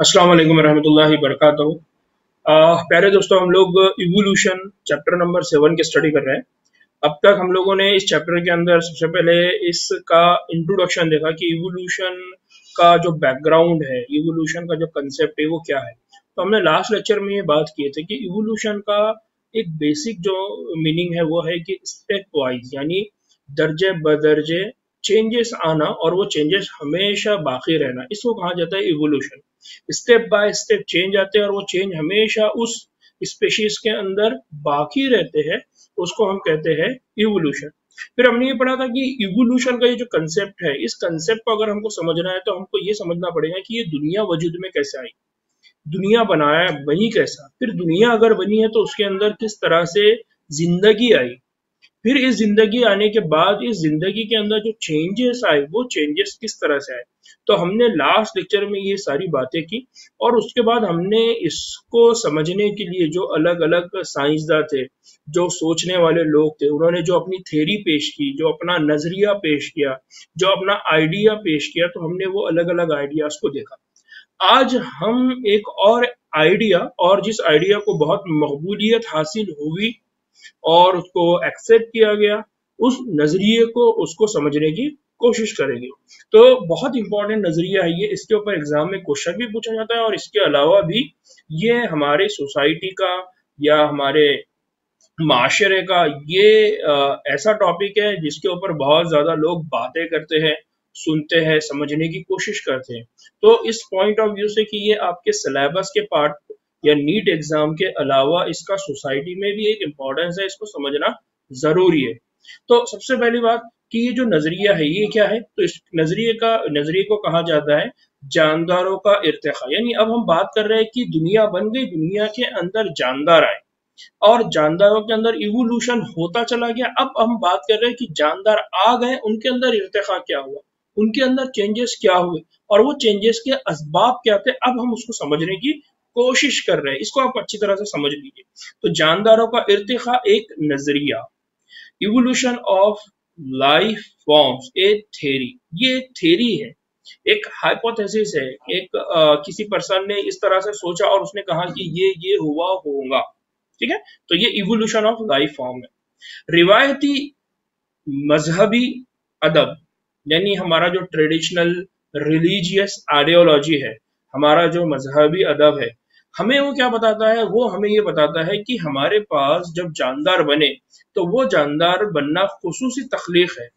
अस्सलाम वालेकुम रहमतुल्लाहि बरकातहू। प्यारे दोस्तों, हम लोग इवोल्यूशन चैप्टर नंबर 7 की स्टडी कर रहे हैं। अब तक हम लोगों ने इस चैप्टर के अंदर सबसे पहले इसका इंट्रोडक्शन देखा कि इवोल्यूशन का जो बैकग्राउंड है, इवोल्यूशन का जो कंसेप्ट है वो क्या है। तो हमने लास्ट लेक्चर में ये बात किए थे कि इवोल्यूशन का एक बेसिक जो मीनिंग है वो है कि स्टेप वाइज, यानी दर्जे बदर्जे चेंजेस आना और वो चेंजेस हमेशा बाकी रहना, इसको कहा जाता है evolution. Step by step change आते हैं और वो चेंज हमेशा उस स्पेशीज के अंदर बाकी रहते हैं, उसको हम कहते हैं इवोल्यूशन। फिर हमने ये पढ़ा था कि इवोल्यूशन का ये जो कंसेप्ट है, इस कंसेप्ट को अगर हमको समझना है तो हमको ये समझना पड़ेगा कि ये दुनिया वजूद में कैसे आई, दुनिया बनाया बनी कैसा, फिर दुनिया अगर बनी है तो उसके अंदर किस तरह से जिंदगी आई, फिर इस जिंदगी आने के बाद इस जिंदगी के अंदर जो चेंजेस आए वो चेंजेस किस तरह से आए। तो हमने लास्ट लेक्चर में ये सारी बातें की और उसके बाद हमने इसको समझने के लिए जो अलग अलग साइंसदान थे, जो सोचने वाले लोग थे, उन्होंने जो अपनी थ्योरी पेश की, जो अपना नजरिया पेश किया, जो अपना आइडिया पेश किया, तो हमने वो अलग अलग आइडियाज को देखा। आज हम एक और आइडिया, और जिस आइडिया को बहुत मकबूलियत हासिल हुई और उसको एक्सेप्ट किया गया, उस नजरिए को उसको समझने की कोशिश करेंगे। तो बहुत इंपॉर्टेंट नजरिया है ये, इसके ऊपर एग्जाम में क्वेश्चन भी पूछा जाता है और इसके अलावा भी ये हमारे सोसाइटी का या हमारे माशरे का ये ऐसा टॉपिक है जिसके ऊपर बहुत ज्यादा लोग बातें करते हैं, सुनते हैं, समझने की कोशिश करते हैं। तो इस पॉइंट ऑफ व्यू से कि ये आपके सिलेबस के पार्ट या नीट एग्जाम के अलावा इसका सोसाइटी में भी एक इम्पोर्टेंस है, इसको समझना जरूरी है। तो सबसे पहली बात कि ये जो नजरिया है ये क्या है, तो इस नजरिए को कहा जाता है जानदारों का इर्तिका। यानी अब हम बात कर रहे हैं कि दुनिया बन गई, दुनिया के अंदर जानदार आए और जानदारों के अंदर इवोल्यूशन होता चला गया। अब हम बात कर रहे हैं कि जानदार आ गए, उनके अंदर इर्तिका क्या हुआ, उनके अंदर चेंजेस क्या हुए और वो चेंजेस के असबाब क्या थे, अब हम उसको समझने की कोशिश कर रहे हैं। इसको आप अच्छी तरह से समझ लीजिए। तो जानदारों का इर्तिका एक नजरिया, evolution of life forms a theory, ये थ्योरी है, एक हाइपोथेसिस है, एक किसी पर्सन ने इस तरह से सोचा और उसने कहा कि ये हुआ होगा, ठीक है। तो ये इवोल्यूशन ऑफ लाइफ फॉर्म है। रिवायती मजहबी अदब, यानी हमारा जो ट्रेडिशनल रिलीजियस आइडियोलॉजी है, हमारा जो मजहबी अदब है, हमें वो क्या बताता है, वो हमें ये बताता है कि हमारे पास जब जानदार बने तो वो जानदार बनना खुसूसी तख्लीक है,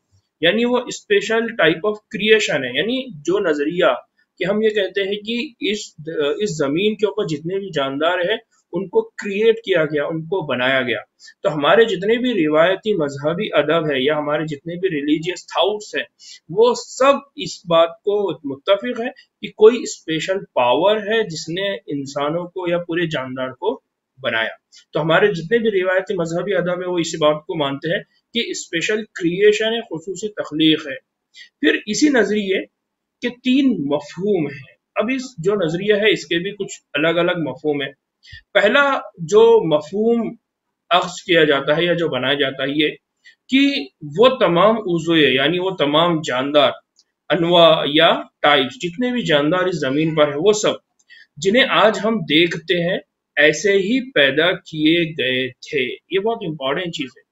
यानी वो स्पेशल टाइप ऑफ क्रिएशन है। यानी जो नजरिया कि हम ये कहते हैं कि इस जमीन के ऊपर जितने भी जानदार है उनको क्रिएट किया गया, उनको बनाया गया। तो हमारे जितने भी रिवायती मजहबी अदब है या हमारे जितने भी रिलीजियस थाउट्स हैं, वो सब इस बात को मुत्तफिक है कि कोई स्पेशल पावर है जिसने इंसानों को या पूरे जानदार को बनाया। तो हमारे जितने भी रिवायती मजहबी अदब है वो इसी बात को मानते हैं कि स्पेशल क्रिएशन है, खुसूसी तख्लीक है। फिर इसी नजरिए के 3 मफहूम हैं। अब इस जो नजरिया है इसके भी कुछ अलग अलग मफहूम है। पहला जो मफहूम अख्ज़ किया जाता है या जो बनाया जाता है ये कि वो तमाम उज़वे, यानी वो तमाम जानदार, अनवा या टाइप्स, जितने भी जानदार इस जमीन पर है वो सब जिन्हें आज हम देखते हैं ऐसे ही पैदा किए गए थे। ये बहुत इंपॉर्टेंट चीज है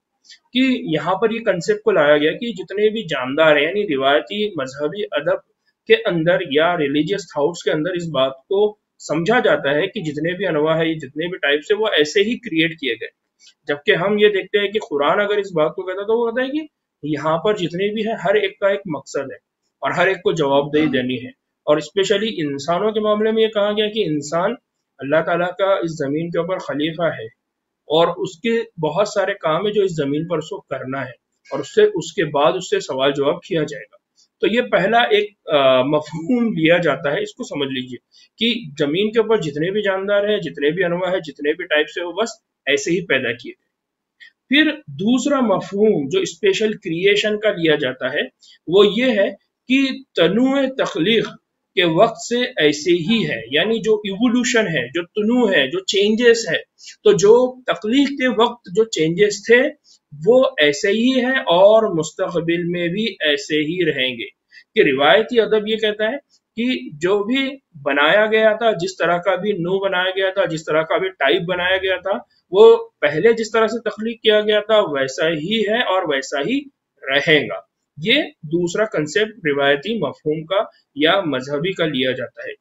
कि यहाँ पर ये कंसेप्ट को लाया गया कि जितने भी जानदार हैं, यानी रिवायती मजहबी अदब के अंदर या रिलीजियस थाउट्स के अंदर इस बात को समझा जाता है कि जितने भी अनवा है, जितने भी टाइप्स है, वो ऐसे ही क्रिएट किए गए। जबकि हम ये देखते हैं कि कुरान अगर इस बात को कहता है तो वो कहता है कि यहाँ पर जितने भी है हर एक का एक मकसद है और हर एक को जवाबदेही देनी है। और स्पेशली इंसानों के मामले में ये कहा गया कि इंसान अल्लाह ताला का इस जमीन के ऊपर खलीफा है और उसके बहुत सारे काम है जो इस जमीन पर उसको करना है और उसके बाद उससे सवाल जवाब किया जाएगा। तो ये पहला एक मफहूम लिया जाता है, इसको समझ लीजिए कि जमीन के ऊपर जितने भी जानदार है, जितने भी अनवा है, जितने भी टाइप से, वो बस ऐसे ही पैदा किए गए। फिर दूसरा मफहूम जो स्पेशल क्रिएशन का लिया जाता है वो ये है कि तनूए तख्लीक के वक्त से ऐसे ही है, यानी जो इवोल्यूशन है, जो तनू है, जो चेंजेस है, तो जो तख्लीक के वक्त जो चेंजेस थे वो ऐसे ही है और मुस्तकबिल में भी ऐसे ही रहेंगे। कि रिवायती अदब ये कहता है कि जो भी बनाया गया था, जिस तरह का भी नू बनाया गया था, जिस तरह का भी टाइप बनाया गया था, वो पहले जिस तरह से तख्लीक किया गया था वैसा ही है और वैसा ही रहेगा। ये दूसरा कंसेप्ट रिवायती मफहूम का या मजहबी का लिया जाता है।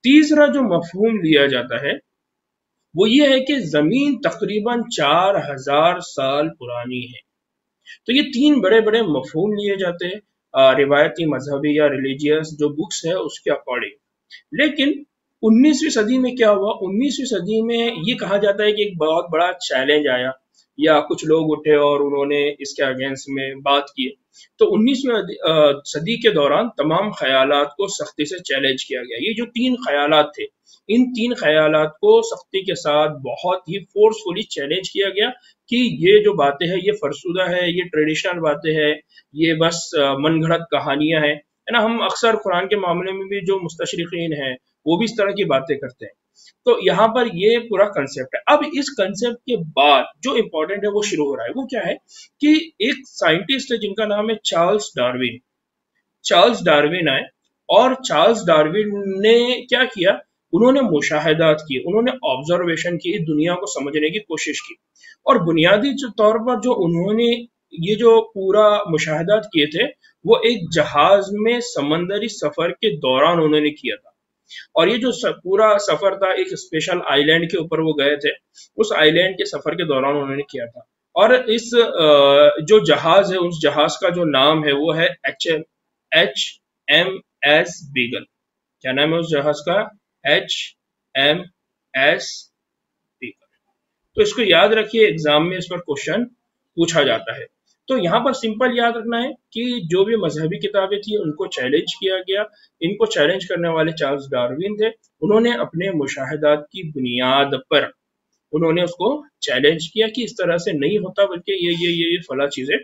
तीसरा जो मफहूम लिया जाता है वो ये है कि जमीन तकरीबन 4000 साल पुरानी है। तो ये तीन बड़े बड़े मफहूम लिए जाते हैं रिवायती मजहबी या रिलीजियस जो बुक्स है उसके अकॉर्डिंग। लेकिन 19वीं सदी में क्या हुआ, 19वीं सदी में ये कहा जाता है कि एक बहुत बड़ा चैलेंज आया या कुछ लोग उठे और उन्होंने इसके अगेंस्ट में बात की। तो 19वीं सदी के दौरान तमाम ख्यालात को सख्ती से चैलेंज किया गया। ये जो तीन ख्यालात थे, इन तीन ख्यालात को सख्ती के साथ बहुत ही फोर्सफुली चैलेंज किया गया कि ये जो बातें हैं ये फरसुदा है, ये ट्रेडिशनल बातें हैं, ये बस मनगढ़ंत कहानियां हैं, है ना। हम अक्सर कुरान के मामले में भी जो मुस्तशरिकीन हैं वो भी इस तरह की बातें करते हैं। तो यहाँ पर ये पूरा कंसेप्ट है। अब इस कंसेप्ट के बाद जो इम्पोर्टेंट है वो शुरू हो रहा है। वो क्या है कि एक साइंटिस्ट है जिनका नाम है चार्ल्स डार्विन। चार्ल्स डार्विन आए और चार्ल्स डार्विन ने क्या किया, उन्होंने मुशाहिदात किए, उन्होंने ऑब्जर्वेशन की, दुनिया को समझने की कोशिश की। और बुनियादी तौर पर जो उन्होंने ये जो पूरा मुशाहिदात किए थे वो एक जहाज में समंदरी सफर के दौरान उन्होंने किया था। और ये जो पूरा सफर था एक स्पेशल आइलैंड के ऊपर वो गए थे, उस आइलैंड के सफर के दौरान उन्होंने किया था। और इस जो जहाज है उस जहाज का जो नाम है वो है HMS बीगल। क्या नाम है उस जहाज का? HMS beagle. तो इसको याद रखिए, एग्जाम में इस पर क्वेश्चन पूछा जाता है। तो यहाँ पर सिंपल याद रखना है कि जो भी मजहबी किताबें थी उनको चैलेंज किया गया। इनको चैलेंज करने वाले चार्ल्स डार्विन थे। उन्होंने अपने मुशाहिदात की बुनियाद पर उन्होंने उसको चैलेंज किया कि इस तरह से नहीं होता, बल्कि ये फला चीजें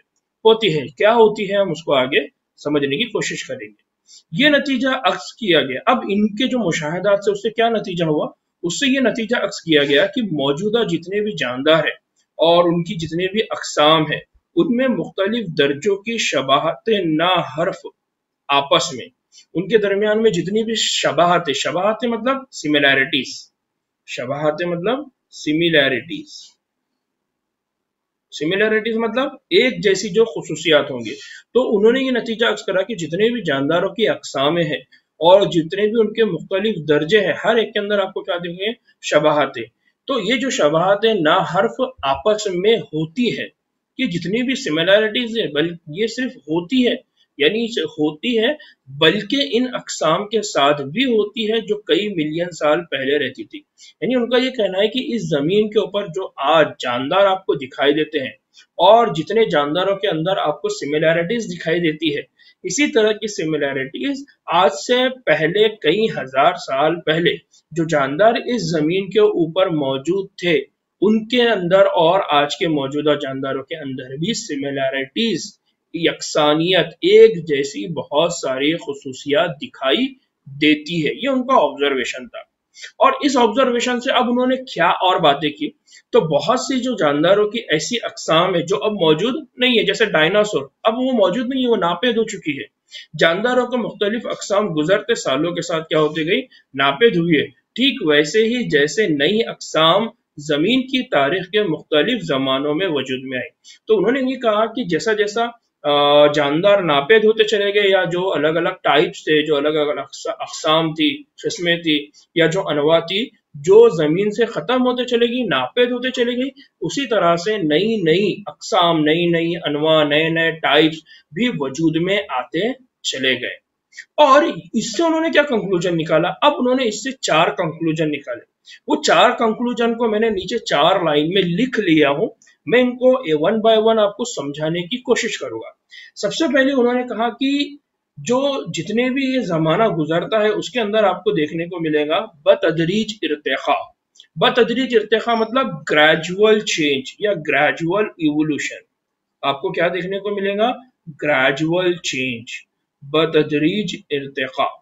होती है। क्या होती है हम उसको आगे समझने की कोशिश करेंगे। ये नतीजा अक्स किया गया। अब इनके जो मुशाहिदात से उससे क्या नतीजा हुआ, उससे ये नतीजा अक्स किया गया कि मौजूदा जितने भी जानदार है और उनकी जितने भी अकसाम है उनमें मुख्तलिफ दर्जों की शबाहतें ना हर्फ आपस में, उनके दरमियान में जितनी भी शबाहतें, शबाहतें मतलब सिमिलैरिटीज, शबाहतें मतलब सिमिलैरिटीज, सिमिलैरिटीज मतलब एक जैसी जो खुसूसियात होंगे। तो उन्होंने ये नतीजा अक्स करा कि जितने भी जानदारों की अकसामें हैं और जितने भी उनके मुख्तलिफ दर्जे हैं, हर एक के अंदर आपको क्या देंगे? शबाहतें। तो ये जो शबाहतें ना हर्फ आपस में होती है, ये जितनी भी सिमिलैरिटीज है बल्कि ये सिर्फ होती है, यानी होती है, बल्कि इन अकसाम के साथ भी होती है जो कई मिलियन साल पहले रहती थी। यानी उनका ये कहना है कि इस जमीन के ऊपर जो आज जानदार आपको दिखाई देते हैं और जितने जानदारों के अंदर आपको सिमिलैरिटीज दिखाई देती है, इसी तरह की सिमिलैरिटीज आज से पहले कई हजार साल पहले जो जानदार इस जमीन के ऊपर मौजूद थे उनके अंदर और आज के मौजूदा जानदारों के अंदर भी सिमिलैरिटीज, यकसानियत, एक जैसी बहुत सारी खुसूसियात दिखाई देती है। ये उनका ऑब्जर्वेशन था। और इस ऑब्जर्वेशन से अब उन्होंने क्या और बातें की, तो बहुत सी जो जानदारों की ऐसी अकसाम है जो अब मौजूद नहीं है, जैसे डायनासोर, अब वो मौजूद नहीं है, वो नापेद हो चुकी है। जानदारों को मुख्तलिफ अकसाम गुजरते सालों के साथ क्या होती गई? नापेद हुई है। ठीक वैसे ही जैसे नई अकसाम जमीन की तारीख के मुख्तलिफ जमानों में वजूद में आई। तो उन्होंने ये कहा कि जैसा जैसा जानदार नापेद होते चले गए, या जो अलग अलग टाइप्स थे, जो अलग अलग अकसाम थी, किस्में थी, या जो अनवा थी, जो जमीन से खत्म होते चले गई, नापेद होते चले गई, उसी तरह से नई नई अकसाम, नई नई अनवा, नए नए टाइप्स भी वजूद में आते चले गए। और इससे उन्होंने क्या कंक्लूजन निकाला? अब उन्होंने इससे 4 कंक्लूजन निकाले। वो 4 कंक्लूजन को मैंने नीचे 4 लाइन में लिख लिया हूं। मैं इनको वन बाय वन आपको समझाने की कोशिश करूंगा। सबसे पहले उन्होंने कहा कि जो जितने भी ये जमाना गुजरता है उसके अंदर आपको देखने को मिलेगा बतदरीज इर्तिखा। बतदरीज इर्तिखा मतलब ग्रेजुअल चेंज या ग्रेजुअल इवोल्यूशन। आपको क्या देखने को मिलेगा? ग्रेजुअल चेंज, बतदरीज इर्तिखा।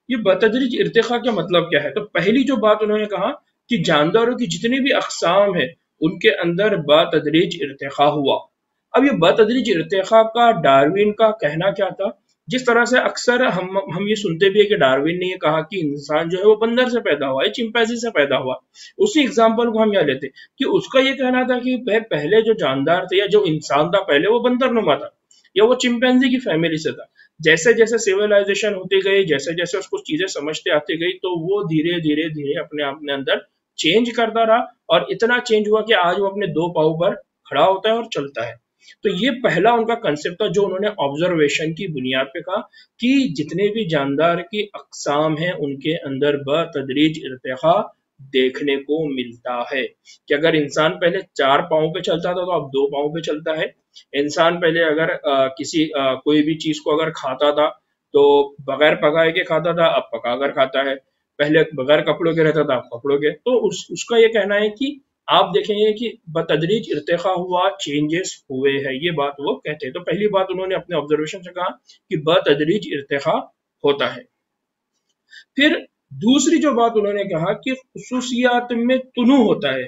ये बतदरीज इर्तिखा का मतलब क्या है? तो पहली जो बात उन्होंने कहा कि जानदारों की जितनी भी अकसाम है उनके अंदर बतदरीज इर्तिखा हुआ। अब ये बतदरीज इर्तिखा का डार्विन का कहना क्या था? जिस तरह से अक्सर हम ये सुनते भी है कि डार्विन ने ये कहा कि इंसान जो है वो बंदर से पैदा हुआ है, चिंपैंजी से पैदा हुआ। उसी एग्जाम्पल को हम यहाँ लेते कि उसका ये कहना था कि पहले जो जानदार थे या जो इंसान था पहले वो बंदरनुमा था या वो चिंपैंजी की फैमिली से था। जैसे जैसे सिविलाइजेशन होती गई, जैसे जैसे उसको चीजें समझते आती गई, तो वो धीरे धीरे धीरे अपने अंदर चेंज करता रहा और इतना चेंज हुआ कि आज वो अपने दो पाँव पर खड़ा होता है और चलता है। तो ये पहला उनका कंसेप्ट था जो उन्होंने ऑब्जर्वेशन की बुनियाद पे कहा कि जितने भी जानदार की अक़साम हैं उनके अंदर बतदरीज इर्तिक़ा देखने को मिलता है कि अगर इंसान पहले 4 पाँव पे चलता था तो अब 2 पाँव पे चलता है। इंसान पहले अगर कोई भी चीज को अगर खाता था तो बगैर पकाए के खाता था, अब पका कर खाता है। पहले बगैर कपड़ों के रहता था, अब कपड़ों के। तो उसका ये कहना है कि आप देखेंगे कि बतदरीज इर्तिक़ा हुआ, चेंजेस हुए हैं, ये बात वो कहते हैं। तो पहली बात उन्होंने अपने ऑब्जर्वेशन से कहा कि बतदरीज इर्तिक़ा होता है। फिर दूसरी जो बात उन्होंने कहा कि खुसूसियात में तुनू होता है।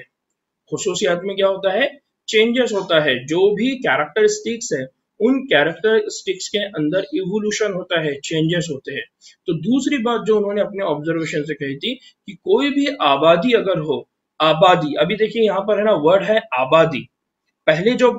खुसूसियात में क्या होता है? चेंजेस होता है। जो भी कैरेक्टरिस्टिक्स है उन कैरेक्टरिस्टिक्स के अंदर इवोल्यूशन होता है, चेंजेस होते हैं। तो दूसरी बात जो उन्होंने अपने ऑब्जर्वेशन से कही थी कि कोई भी आबादी अगर हो, आबादी, अभी देखिए यहाँ पर है ना, वर्ड है आबादी। पहले जो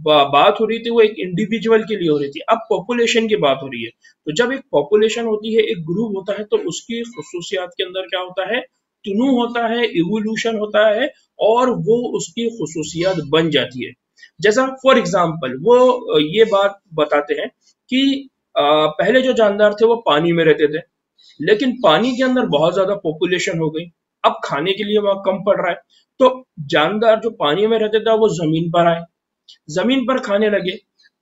बात हो रही थी वो एक इंडिविजुअल के लिए हो रही थी, अब पॉपुलेशन की बात हो रही है। तो जब एक पॉपुलेशन होती है, एक ग्रुप होता है, तो उसकी खुसूसियात के अंदर क्या होता है? तुनू होता है, इवोल्यूशन होता है और वो उसकी खुसूसियात बन जाती है। जैसा फॉर एग्जाम्पल वो ये बात बताते हैं कि पहले जो जानदार थे वो पानी में रहते थे, लेकिन पानी के अंदर बहुत ज्यादा पॉपुलेशन हो गई, अब खाने के लिए वहां कम पड़ रहा है। तो जानदार जो पानी में रहते थे वो जमीन पर आए, जमीन पर खाने लगे।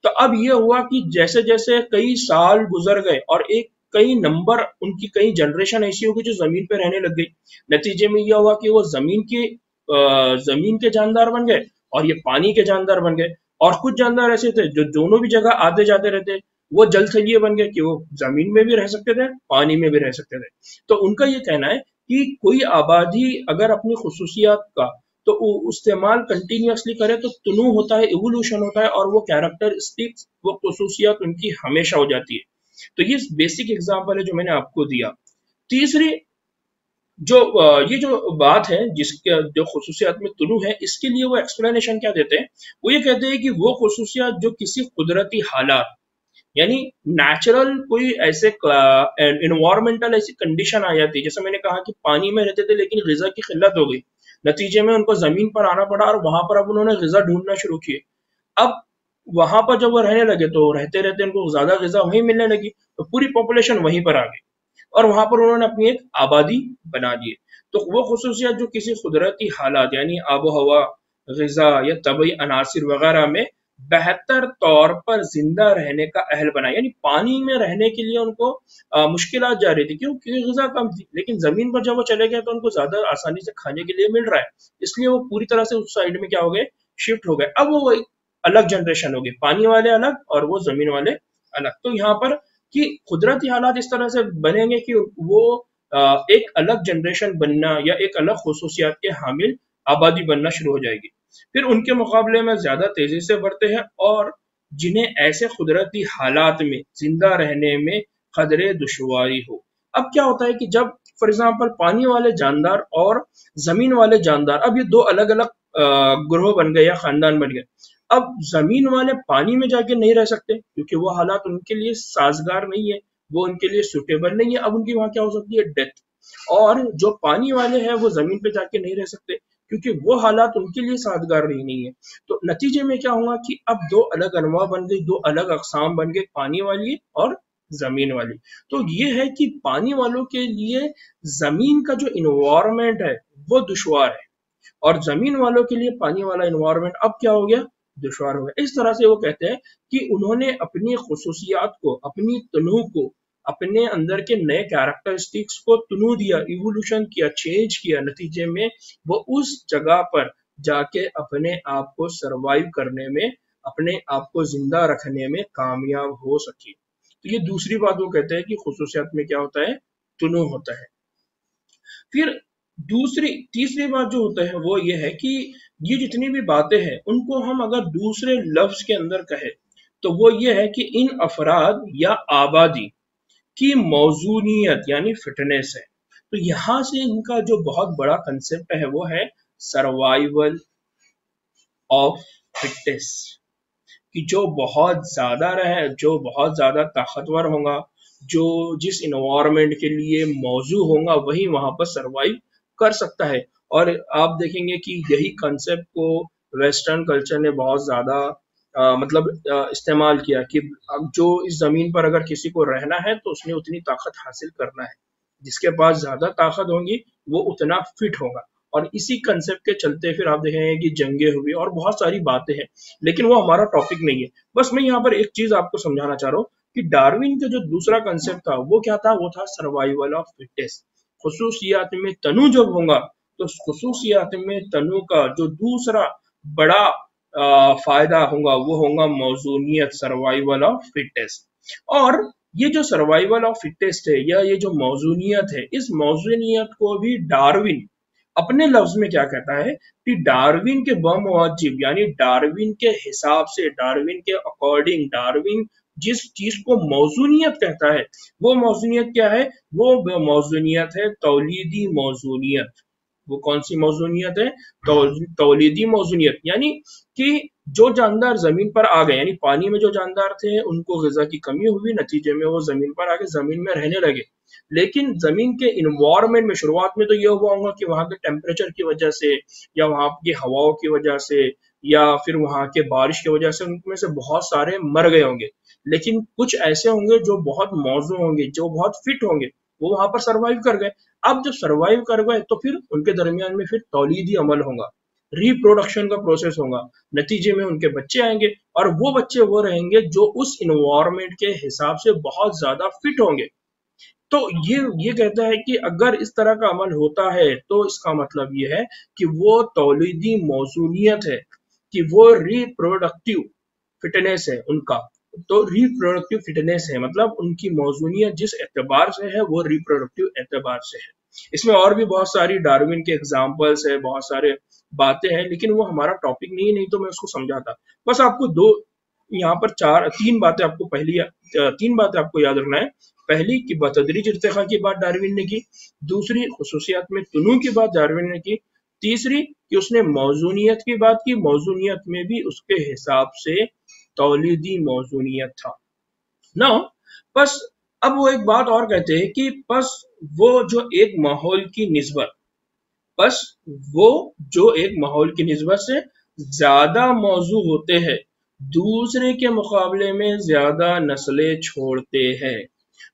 तो अब ये हुआ कि जैसे जैसे कई साल गुजर गए और एक कई नंबर उनकी कई जनरेशन ऐसी हो गई जो जमीन पे रहने लग गई। नतीजे में यह हुआ कि वो जमीन के जानदार बन गए और ये पानी के जानदार बन गए। और कुछ जानदार ऐसे थे जो दोनों भी जगह आते जाते रहते, वो जलथलीए बन गए कि वो जमीन में भी रह सकते थे, पानी में भी रह सकते थे। तो उनका ये कहना है कि कोई आबादी अगर अपनी खुसूसियात का तो इस्तेमाल कंटिन्यूअसली करे तो तुनू होता है, इवोल्यूशन होता है और वो कैरेक्टरिस्टिक्स, वो खुसूसियात उनकी हमेशा हो जाती है। तो ये बेसिक एग्जांपल है जो मैंने आपको दिया। तीसरी जो ये जो बात है जिसके जो खुसूसियात में तुनू है, इसके लिए वो एक्सप्लेनेशन क्या देते हैं? वो ये कहते हैं कि वो खुसूसियात जो किसी कुदरती हालात यानी नेचुरल कोई ऐसे इन्वायरमेंटल ऐसी कंडीशन आ जाती है, जैसे मैंने कहा कि पानी में रहते थे लेकिन ग़िज़ा की किल्लत हो गई, नतीजे में उनको जमीन पर आना पड़ा और वहां पर अब उन्होंने ग़िज़ा ढूंढना शुरू किए। अब वहां पर जब वो रहने लगे तो रहते रहते उनको ज्यादा ग़िज़ा वहीं मिलने लगी, तो पूरी पॉपुलेशन वहीं पर आ गई और वहां पर उन्होंने अपनी एक आबादी बना ली। तो वो खुसूसियात जो किसी कुदरती हालात यानी आबो हवा, ग़िज़ा या तबई अनासिर वगैरह में बेहतर तौर पर जिंदा रहने का अहल बना, यानी पानी में रहने के लिए उनको मुश्किलात जा रही थी, क्योंकि ग़िज़ा कम थी, लेकिन जमीन पर जब वो चले गए तो उनको ज्यादा आसानी से खाने के लिए मिल रहा है, इसलिए वो पूरी तरह से उस साइड में क्या हो गए, शिफ्ट हो गए। अब वो एक अलग जनरेशन हो गई, पानी वाले अलग और वो जमीन वाले अलग। तो यहाँ पर कि कुदरती हालात इस तरह से बनेंगे कि वो एक अलग जनरेशन बनना या एक अलग खुसूसियात के हामिल आबादी बनना शुरू हो जाएगी। फिर उनके मुकाबले में ज्यादा तेजी से बढ़ते हैं और जिन्हें ऐसे कुदरती हालात में जिंदा रहने में कदरे दुश्वारी हो। अब क्या होता है कि जब फॉर एग्जाम्पल पानी वाले जानदार और जमीन वाले जानदार, अब ये दो अलग अलग ग्रोह बन गए या खानदान बन गए। अब जमीन वाले पानी में जाके नहीं रह सकते क्योंकि वो हालात उनके लिए साजगार नहीं है, वो उनके लिए सुटेबल नहीं है। अब उनकी वहां क्या हो सकती है, डेथ। और जो पानी वाले हैं वो जमीन पे जाके नहीं रह सकते क्योंकि वो हालात उनके लिए साजगार नहीं है। तो नतीजे में क्या हुआ कि अब दो अलग अनवा बन गई, दो अलग अकसाम बन गई, पानी वाली और जमीन वाली। तो ये है कि पानी वालों के लिए जमीन का जो इन्वायरमेंट है वो दुश्वार है और जमीन वालों के लिए पानी वाला इन्वायरमेंट अब क्या हो गया, दुश्वार हो गया। इस तरह से वो कहते हैं कि उन्होंने अपनी खुसूसियात को, अपनी तनू को, अपने अंदर के नए कैरेक्टरिस्टिक्स को तुनू दिया, इवोल्यूशन किया, चेंज किया। नतीजे में वो उस जगह पर जाके अपने आप को सरवाइव करने में, अपने आप को जिंदा रखने में कामयाब हो सके। तो ये दूसरी बात वो कहते हैं कि खुसूसियात में क्या होता है, तुनू होता है। फिर तीसरी बात जो होता है वो ये है कि ये जितनी भी बातें हैं उनको हम अगर दूसरे लफ्ज के अंदर कहें तो वो ये है कि इन अफराद या आबादी की मौजूनियत यानी फिटनेस है। तो यहाँ से इनका जो बहुत बड़ा कंसेप्ट है वो है सर्वाइवल ऑफ फिटनेस, कि जो बहुत ज्यादा रहे, जो बहुत ज्यादा ताकतवर होगा, जो जिस इन्वायरमेंट के लिए मौजू होगा वही वहां पर सरवाइव कर सकता है। और आप देखेंगे कि यही कंसेप्ट को वेस्टर्न कल्चर ने बहुत ज्यादा मतलब इस्तेमाल किया कि अब जो इस जमीन पर अगर किसी को रहना है तो उसने उतनी ताकत हासिल करना है, जिसके पास ज्यादा ताकत होगी वो उतना फिट होगा। और इसी कंसेप्ट के चलते फिर आप देखेंगे कि जंगे हुई और बहुत सारी बातें हैं, लेकिन वो हमारा टॉपिक नहीं है। बस मैं यहाँ पर एक चीज आपको समझाना चाह रहा हूँ कि डार्विन का जो दूसरा कंसेप्ट था वो क्या था, वो था सर्वाइवल ऑफ फिटेस्ट। खुसूसियात में तनु जब होगा तो खुसूसियात में तनु का जो दूसरा बड़ा फायदा होगा वो होगा मौजूनियत, सर्वाइवल ऑफ फिटेस्ट। और ये जो सर्वाइवल ऑफ फिटेस्ट है या ये जो मौजूनियत है, इस मौजूनियत को भी डार्विन अपने लफ्ज में क्या कहता है कि डार्विन के बमुआजिब यानी डार्विन के हिसाब से, डार्विन के अकॉर्डिंग, डार्विन जिस चीज को मौजूनियत कहता है वो मौजूनियत क्या है, वो मौजूनियत है तौलीदी मौजूनियत। वो कौन सी मौजूनियत है, तौलीदी मौजूनियत। यानी कि जो जानदार जमीन पर आ गए, यानी पानी में जो जानदार थे उनको ग़िज़ा की कमी हुई, नतीजे में वो जमीन पर आके जमीन में रहने लगे। लेकिन जमीन के इन्वायरमेंट में शुरुआत में तो ये हुआ होगा कि वहां के टेम्परेचर की वजह से या वहां की हवाओं की वजह से या फिर वहां के बारिश की वजह से उनमें से बहुत सारे मर गए होंगे। लेकिन कुछ ऐसे होंगे जो बहुत मौजू होंगे, जो बहुत फिट होंगे, वो वहां पर सरवाइव कर गए। अब जब सरवाइव कर गए तो फिर उनके दरमियान में फिर तौलीदी अमल होगा, रिप्रोडक्शन का प्रोसेस होगा, नतीजे में उनके बच्चे आएंगे और वो बच्चे वो रहेंगे जो उस इन्वायरमेंट के हिसाब से बहुत ज्यादा फिट होंगे। तो ये कहता है कि अगर इस तरह का अमल होता है तो इसका मतलब ये है कि वो तौलीदी मौजूनियत है, कि वो रिप्रोडक्टिव फिटनेस है उनका। तो रिप्रोडक्टिव फिटनेस है मतलब उनकी मौजूनियत जिस एतबार से है वो रिप्रोडक्टिव एतबार से है। इसमें और भी बहुत सारी डार्विन के एग्जाम्पल्स है, बहुत सारे बातें हैं, लेकिन वो हमारा टॉपिक नहीं तो मैं उसको समझाता। बस आपको दो यहाँ पर तीन बातें आपको तीन बातें आपको याद रखना है। पहली कि बतदरीज इर्तिका की बात डार्विन ने की, दूसरी खुसूसियात में तुनू की बात डार्विन ने की, तीसरी कि उसने मौजूनियत की बात की, मौजूनियत में भी उसके हिसाब से तौलीदी मौजूनियत था ना। बस अब वो एक बात और कहते हैं कि बस वो जो एक माहौल की निस्बत बस वो जो एक माहौल की निस्बत से ज्यादा मौजू होते हैं, दूसरे के मुकाबले में ज्यादा नस्लें छोड़ते हैं।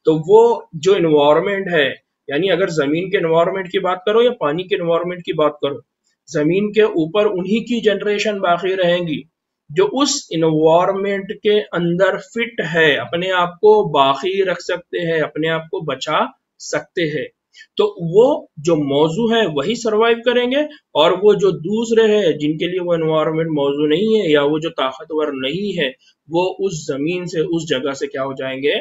तो वो जो इन्वायरमेंट है, यानी अगर जमीन के इन्वायरमेंट की बात करो या पानी के इन्वायरमेंट की बात करो, जमीन के ऊपर उन्हीं की जनरेशन बाकी रहेंगी जो उस इन्वायरमेंट के अंदर फिट है, अपने आप को बाकी रख सकते हैं, अपने आप को बचा सकते हैं। तो वो जो मौजू है वही सरवाइव करेंगे और वो जो दूसरे हैं जिनके लिए वो एनवायरनमेंट मौजू नहीं है या वो जो ताकतवर नहीं है, वो उस जमीन से, उस जगह से क्या हो जाएंगे,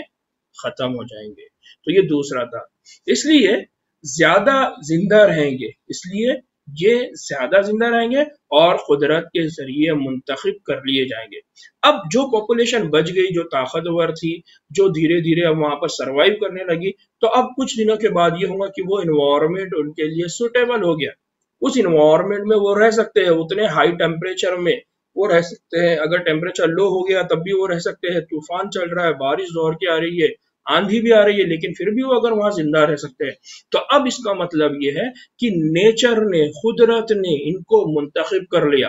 खत्म हो जाएंगे। तो ये दूसरा था। इसलिए ज्यादा जिंदा रहेंगे, इसलिए ये ज्यादा जिंदा रहेंगे और कुदरत के जरिए मुंतखब कर लिए जाएंगे। अब जो पॉपुलेशन बच गई, जो ताकतवर थी, जो धीरे धीरे अब वहां पर सरवाइव करने लगी, तो अब कुछ दिनों के बाद ये होगा कि वो इन्वायरमेंट उनके लिए सुटेबल हो गया। उस इन्वायरमेंट में वो रह सकते हैं, उतने हाई टेम्परेचर में वो रह सकते हैं। अगर टेम्परेचर लो हो गया तब भी वो रह सकते हैं, तूफान चल रहा है, बारिश जोर की आ रही है, आंधी भी आ रही है, लेकिन फिर भी वो अगर वहां जिंदा रह सकते हैं। तो अब इसका मतलब ये है कि नेचर ने, कुदरत ने इनको मुंतखब कर लिया।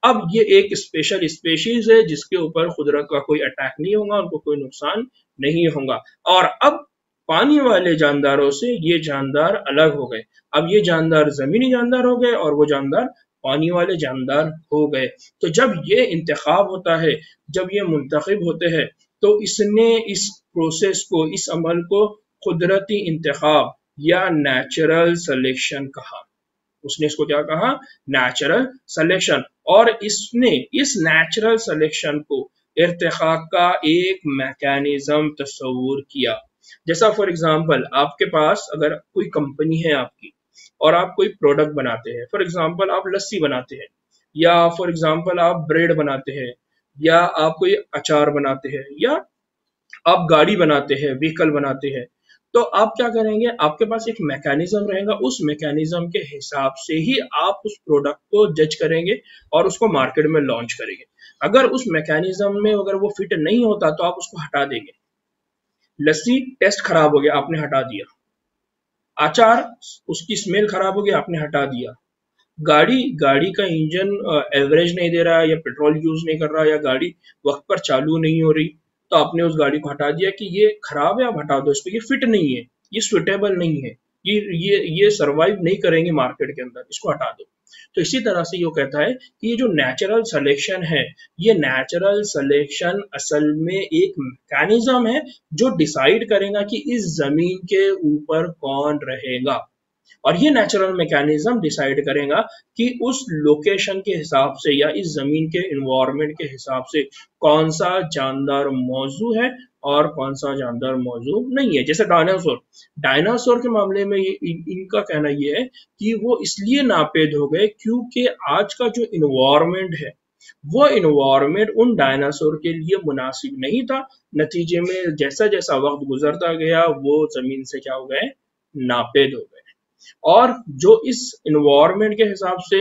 अब ये एक स्पेशल स्पेशीज है जिसके ऊपर कुदरत का कोई अटैक नहीं होगा, उनको कोई नुकसान नहीं होगा। और अब पानी वाले जानदारों से ये जानदार अलग हो गए। अब ये जानदार जमीनी जानदार हो गए और वो जानदार पानी वाले जानदार हो गए। तो जब ये इंतखाब होता है, जब ये मुंतखब होते हैं, तो इसने इस प्रोसेस को, इस अमल को कुदरती इंतखाब या नेचुरल सिलेक्शन कहा। उसने इसको क्या कहा, नेचुरल सिलेक्शन। और इसने इस नेचुरल सिलेक्शन को इर्तिखा का एक मैकेनिज्म तस्वूर किया। जैसा फॉर एग्जांपल आपके पास अगर कोई कंपनी है आपकी और आप कोई प्रोडक्ट बनाते हैं, फॉर एग्जांपल आप लस्सी बनाते हैं या फॉर एग्जांपल आप ब्रेड बनाते हैं, या आप कोई अचार बनाते हैं, या आप गाड़ी बनाते हैं, व्हीकल बनाते हैं, तो आप क्या करेंगे, आपके पास एक मैकेनिज्म रहेगा, उस मैकेनिज्म के हिसाब से ही आप उस प्रोडक्ट को जज करेंगे और उसको मार्केट में लॉन्च करेंगे। अगर उस मैकेनिज्म में अगर वो फिट नहीं होता तो आप उसको हटा देंगे। लस्सी टेस्ट खराब हो गया, आपने हटा दिया। अचार, उसकी स्मेल खराब हो गई, आपने हटा दिया। गाड़ी गाड़ी का इंजन एवरेज नहीं दे रहा है, या पेट्रोल यूज नहीं कर रहा, या गाड़ी वक्त पर चालू नहीं हो रही, तो आपने उस गाड़ी को हटा दिया कि ये खराब है, आप हटा दो इसको, ये फिट नहीं है, ये सुटेबल नहीं है, ये सरवाइव नहीं करेंगे मार्केट के अंदर, इसको हटा दो। तो इसी तरह से ये कहता है कि ये जो नेचुरल सिलेक्शन है, ये नेचुरल सिलेक्शन असल में एक मैकेनिज्म है जो डिसाइड करेगा कि इस जमीन के ऊपर कौन रहेगा। और ये नेचुरल मैकेनिज्म डिसाइड करेगा कि उस लोकेशन के हिसाब से या इस जमीन के इन्वायरमेंट के हिसाब से कौन सा जानदार मौजू है और कौन सा जानदार मौजू नहीं है। जैसे डायनासोर, डायनासोर के मामले में इनका कहना ये है कि वो इसलिए नापेद हो गए क्योंकि आज का जो इन्वायरमेंट है वो इन्वायरमेंट उन डायनासोर के लिए मुनासिब नहीं था। नतीजे में जैसा जैसा वक्त गुजरता गया वो जमीन से क्या हो गए, नापेद हो गए। और जो इस इन्वायरमेंट के हिसाब से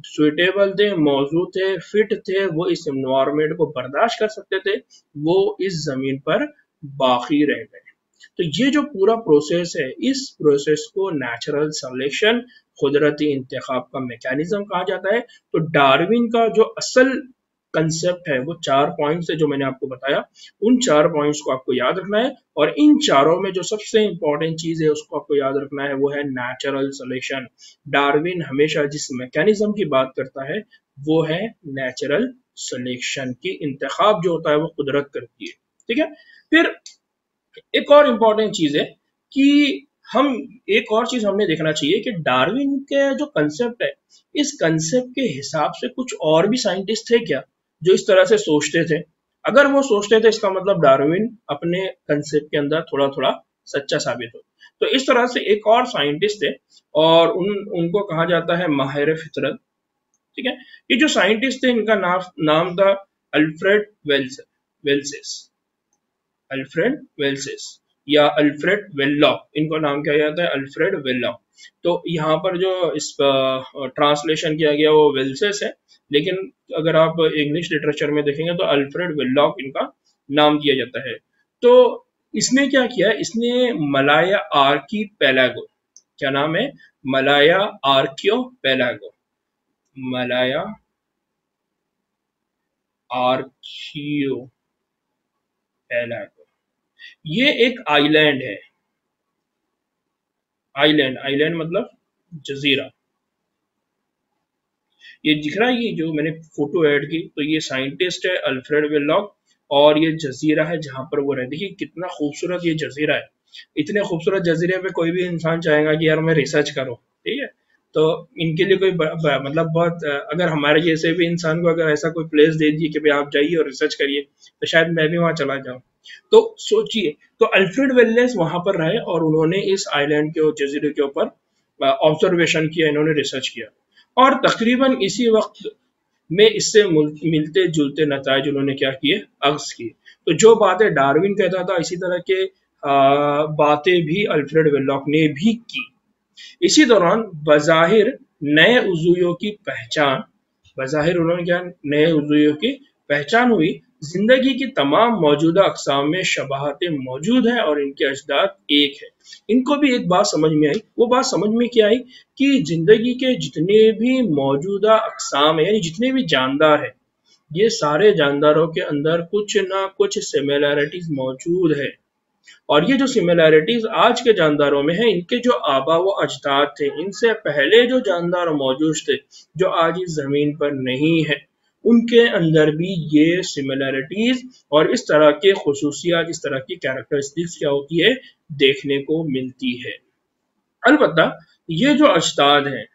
सुइटेबल थे, मौजूद थे, फिट थे, वो इस इन्वायरमेंट को बर्दाश्त कर सकते थे, वो इस जमीन पर बाकी रह गए। तो ये जो पूरा प्रोसेस है, इस प्रोसेस को नेचुरल सिलेक्शन, कुदरती इंतखाब का मैकेनिज्म कहा जाता है। तो डार्विन का जो असल कंसेप्ट है वो 4 पॉइंट्स है जो मैंने आपको बताया, उन 4 पॉइंट्स को आपको याद रखना है। और इन चारों में जो सबसे इंपॉर्टेंट चीज है उसको आपको याद रखना है, वो है नेचुरल सिलेक्शन। डार्विन हमेशा जिस मैकेनिज्म की बात करता है वो है नेचुरल सिलेक्शन की इंतखाब जो होता है वो कुदरत करती है। ठीक है। फिर एक और इम्पॉर्टेंट चीज है कि हम एक और चीज हमने देखना चाहिए कि डार्विन के जो कंसेप्ट है, इस कंसेप्ट के हिसाब से कुछ और भी साइंटिस्ट थे क्या जो इस तरह से सोचते थे। अगर वो सोचते थे इसका मतलब डार्विन अपने कंसेप्ट के अंदर थोड़ा थोड़ा सच्चा साबित हो। तो इस तरह से एक और साइंटिस्ट थे और उनको कहा जाता है माहिर फितरत। ठीक है। ये जो साइंटिस्ट थे इनका नाम था अल्फ्रेड वेल्सेस। अल्फ्रेड वेल्सेस या अल्फ्रेड वेल्लॉक, इनको नाम किया जाता है अल्फ्रेड वेल्लॉक। तो यहाँ पर जो इस ट्रांसलेशन किया गया वो वेल्सेस है, लेकिन अगर आप इंग्लिश लिटरेचर में देखेंगे तो अल्फ्रेड वेल्लॉक इनका नाम दिया जाता है। तो इसने क्या किया, इसने मलाया आर्कीपेलागो, क्या नाम है, मलाया आर्कियोपेलागो, मलाया आर्कियोपेलागो, ये एक आइलैंड है। आइलैंड, आइलैंड मतलब जजीरा। ये दिख रहा है, ये जो मैंने फोटो ऐड की, तो ये साइंटिस्ट है अल्फ्रेड वेल्लॉक, और ये जजीरा है जहां पर वो रहते। देखिए कितना खूबसूरत ये जजीरा है। इतने खूबसूरत जजीरे पे कोई भी इंसान चाहेगा कि यार मैं रिसर्च करूं। ठीक है। तो इनके लिए कोई मतलब बहुत अगर हमारे जैसे भी इंसान को अगर ऐसा कोई प्लेस दे दिए कि भाई आप जाइए और रिसर्च करिए, तो शायद मैं भी वहां चला जाऊं। तो सोचिए, तो अल्फ्रेड वेल्लेस वहां पर रहे और उन्होंने इस आइलैंड के जजीरे के ऊपर ऑब्जर्वेशन किया, इन्होंने रिसर्च किया, और तकरीबन इसी वक्त में इससे मिलते जुलते नताइज उन्होंने क्या किए, अक्स किए। तो जो बातें डार्विन कहता था इसी तरह के बातें भी अल्फ्रेड वेल्लॉक ने भी की। इसी दौरान बज़ाहिर नए उज़ूयों की पहचान, बज़ाहिर उन्होंने क्या नए उज़ूयों की पहचान हुई। जिंदगी की तमाम मौजूदा अक़साम में शबाहतें मौजूद हैं और इनके अजदाद एक है। इनको भी एक बात समझ में आई, वो बात समझ में क्या आई कि जिंदगी के जितने भी मौजूदा अक़साम है, यानी जितने भी जानदार है, ये सारे जानदारों के अंदर कुछ ना कुछ सिमिलैरिटीज मौजूद है। और ये जो सिमिलैरिटीज आज के जानदारों में है, इनके जो आबा व अजदाद थे, इनसे पहले जो जानदार मौजूद थे जो आज इस जमीन पर नहीं है, उनके अंदर भी ये सिमिलैरिटीज और इस तरह के खुसूसियात, इस तरह की कैरेक्टरिस्टिक्स क्या होती है, देखने को मिलती है। अलबत्ता ये जो अजदाद हैं,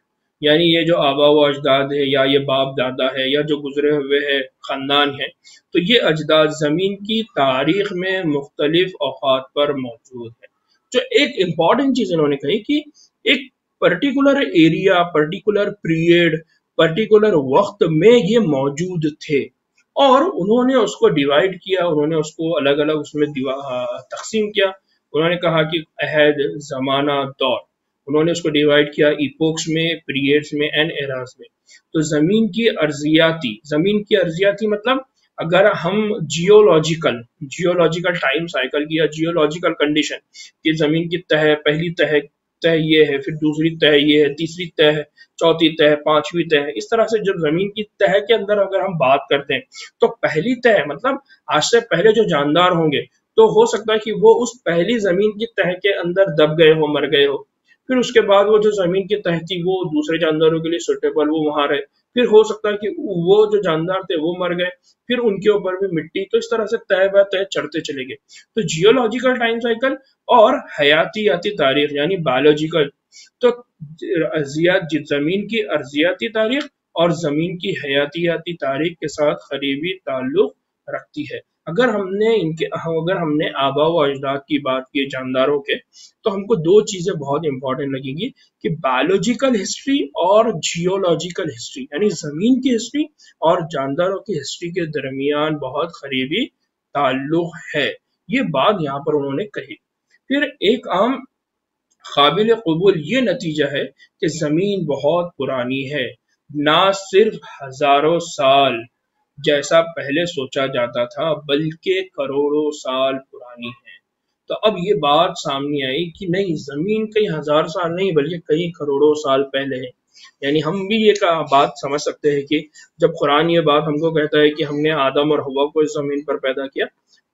यानी ये जो आबा व अजदाद है या ये बाप दादा है या जो गुजरे हुए है खानदान है, तो ये अजदाद ज़मीन की तारीख में मुख्तलिफ औकात पर मौजूद है। जो एक इम्पॉर्टेंट चीज़ इन्होंने कही कि एक particular area, particular period, particular वक्त में ये मौजूद थे। और उन्होंने उसको डिवाइड किया, उन्होंने उसको अलग अलग उसमें तकसीम किया। उन्होंने कहा कि अहद, जमाना, दौर, उन्होंने उसको डिवाइड किया इपोक्स में, पीरियड्स में एंड एराज में। तो जमीन की अर्जियाती मतलब अगर हम जियोलॉजिकल टाइम साइकिल की या जियोलॉजिकल कंडीशन कि जमीन की तह, पहली तह तह ये है, फिर दूसरी तह ये है, तीसरी तह, चौथी तह, पांचवी तह, इस तरह से जब जमीन की तह के अंदर अगर हम बात करते हैं तो पहली तह मतलब आज से पहले जो जानदार होंगे तो हो सकता है कि वो उस पहली जमीन की तह के अंदर दब गए हो, मर गए हो। फिर उसके बाद वो जो जमीन की तह थी वो दूसरे जानदारों के लिए सुटेबल, वो वहां रहे। फिर हो सकता है कि वो जो जानदार थे वो मर गए, फिर उनके ऊपर भी मिट्टी, तो इस तरह से तह ब तह चढ़ते चले गए। तो जियोलॉजिकल टाइम साइकिल और हयातियाती तारीख यानी बायोलॉजिकल। तो जमीन की अर्जियाती तारीख और जमीन की हयातियाती तारीख के साथ करीबी ताल्लुक रखती है। अगर हमने आबा व अजदाद की बात की जानदारों के, तो हमको दो चीजें बहुत इंपॉर्टेंट लगेंगी कि बायोलॉजिकल हिस्ट्री और जियोलॉजिकल हिस्ट्री यानी जमीन की हिस्ट्री और जानदारों की हिस्ट्री के दरमियान बहुत करीबी ताल्लुक है। ये बात यहाँ पर उन्होंने कही। फिर एक आम काबिल कबूल ये नतीजा है कि जमीन बहुत पुरानी है, ना सिर्फ हजारों साल जैसा पहले सोचा जाता था बल्कि करोड़ों साल पुरानी है। तो अब ये बात सामने आई कि नहीं, जमीन कई हजार साल नहीं बल्कि कई करोड़ों साल पहले है। यानी हम भी ये बात समझ सकते हैं कि जब कुरान ये बात हमको कहता है कि हमने आदम और हवा को इस जमीन पर पैदा किया,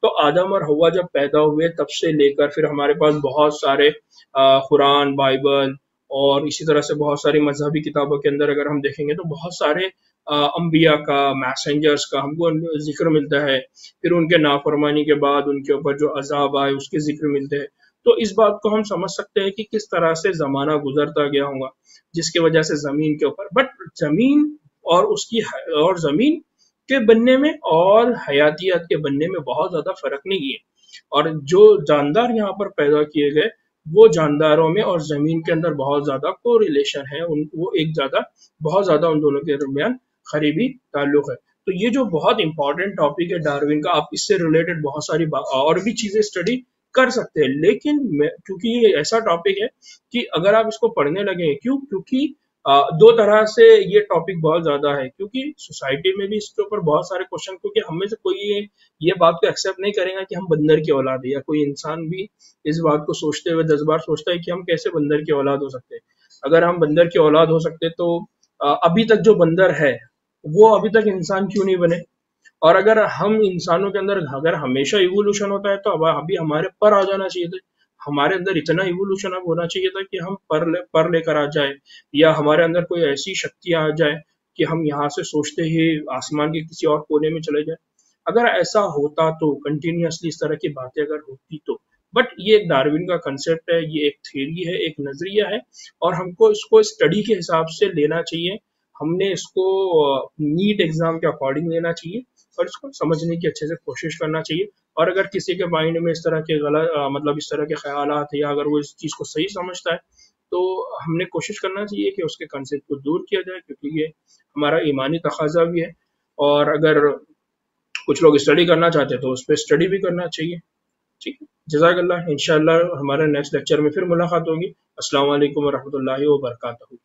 तो आदम और हवा जब पैदा हुए तब से लेकर फिर हमारे पास बहुत सारे कुरान, बाइबल और इसी तरह से बहुत सारी मजहबी किताबों के अंदर अगर हम देखेंगे तो बहुत सारे अंबिया का, मैसेंजर्स का हमको जिक्र मिलता है। फिर उनके नाफरमानी के बाद उनके ऊपर जो अजाब आए उसके जिक्र मिलते हैं। तो इस बात को हम समझ सकते हैं कि किस तरह से जमाना गुजरता गया होगा जिसकी वजह से जमीन के ऊपर, बट जमीन और उसकी और जमीन के बनने में और हयातियात के बनने में बहुत ज्यादा फर्क नहीं है। और जो जानदार यहाँ पर पैदा किए गए वो जानदारों में और जमीन के अंदर बहुत ज्यादा को रिलेशन है, वो एक ज्यादा बहुत ज्यादा उन दोनों के दरमियान करीबी ताल्लुक है। तो ये जो बहुत इंपॉर्टेंट टॉपिक है डार्विन का, आप इससे रिलेटेड बहुत सारी और भी चीजें स्टडी कर सकते हैं, लेकिन क्योंकि ये ऐसा टॉपिक है कि अगर आप इसको पढ़ने लगे, क्योंकि दो तरह से ये टॉपिक बहुत ज्यादा है, क्योंकि सोसाइटी में भी इसके ऊपर बहुत सारे क्वेश्चन, क्योंकि हमें से कोई ये बात को एक्सेप्ट नहीं करेगा कि हम बंदर की औलाद है, या कोई इंसान भी इस बात को सोचते हुए 10 बार सोचता है कि हम कैसे बंदर की औलाद हो सकते हैं। अगर हम बंदर की औलाद हो सकते तो अभी तक जो बंदर है वो अभी तक इंसान क्यों नहीं बने। और अगर हम इंसानों के अंदर अगर हमेशा इवोल्यूशन होता है तो अब अभी हमारे पर आ जाना चाहिए था। हमारे अंदर इतना इवोल्यूशन अब होना चाहिए था कि हम पर लेकर आ जाए, या हमारे अंदर कोई ऐसी शक्तियां आ जाए कि हम यहाँ से सोचते ही आसमान के किसी और कोने में चले जाए। अगर ऐसा होता तो कंटिन्यूअसली इस तरह की बातें अगर होती तो, बट ये एक डार्विन का कंसेप्ट है, ये एक थ्योरी है, एक नजरिया है, और हमको इसको स्टडी के हिसाब से लेना चाहिए। हमने इसको नीट एग्जाम के अकॉर्डिंग लेना चाहिए और इसको समझने की अच्छे से कोशिश करना चाहिए। और अगर किसी के माइंड में इस तरह के गलत मतलब इस तरह के ख्यालात है, या अगर वो इस चीज़ को सही समझता है तो हमने कोशिश करना चाहिए कि उसके कंसेप्ट को दूर किया जाए, क्योंकि ये हमारा ईमानी तकाजा भी है। और अगर कुछ लोग स्टडी करना चाहते हैं तो उस पर स्टडी भी करना चाहिए। ठीक है, जज़ाकल्लाह। इंशाअल्लाह हमारे नेक्स्ट लेक्चर में फिर मुलाकात होगी। अस्सलाम वालेकुम रहमतुल्लाहि व बरकातहू।